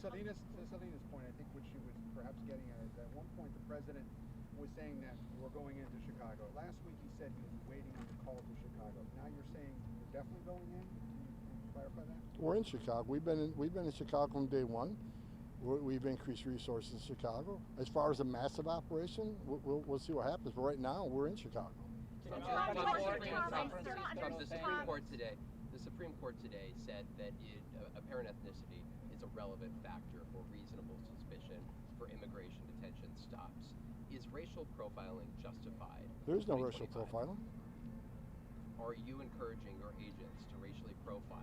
Salina's point, I think what she was perhaps getting at is at one point the president was saying that we're going into Chicago. Last week he said he was waiting on the call to Chicago. Now you're saying you're definitely going in? Can you clarify that? We're in Chicago. We've been in Chicago from day one. We've increased resources in Chicago. As far as a massive operation, we'll see what happens. But right now, we're in Chicago. From the Supreme Court today, the Supreme Court today said that apparent ethnicity is a relevant factor for reasonable suspicion for immigration detention stops. Is racial profiling justified? There's no racial profiling. Are you encouraging your agents to racially profile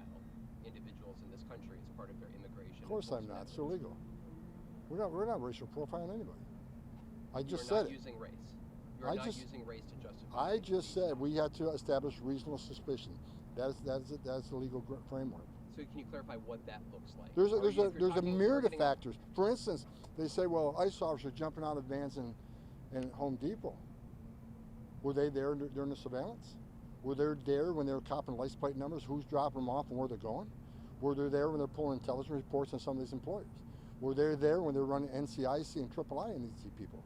individuals in this country as part of their immigration? Of course I'm not. It's illegal. We're not racial profiling anybody. I just said it. Using race. You're not using race to justify. I just said we had to establish reasonable suspicion. That's the legal framework. So can you clarify what that looks like? There's a myriad of factors. For instance, they say, well, ICE officers jumping out of vans in Home Depot. Were they there during the surveillance? Were they there when they were copping license plate numbers? Who's dropping them off and where they're going? Were they there when they're pulling intelligence reports on some of these employers? Were they there when they're running NCIC and III on these people?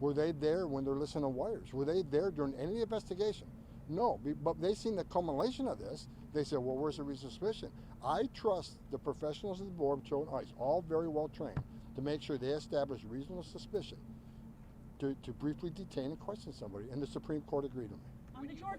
Were they there when they're listening to wires? Were they there during any investigation? No, but they seen the culmination of this. They said, well, where's the reason of suspicion? I trust the professionals of the Board of Patrol and ICE, all very well trained, to make sure they establish reasonable suspicion to briefly detain and question somebody, and the Supreme Court agreed with me. On the Georgia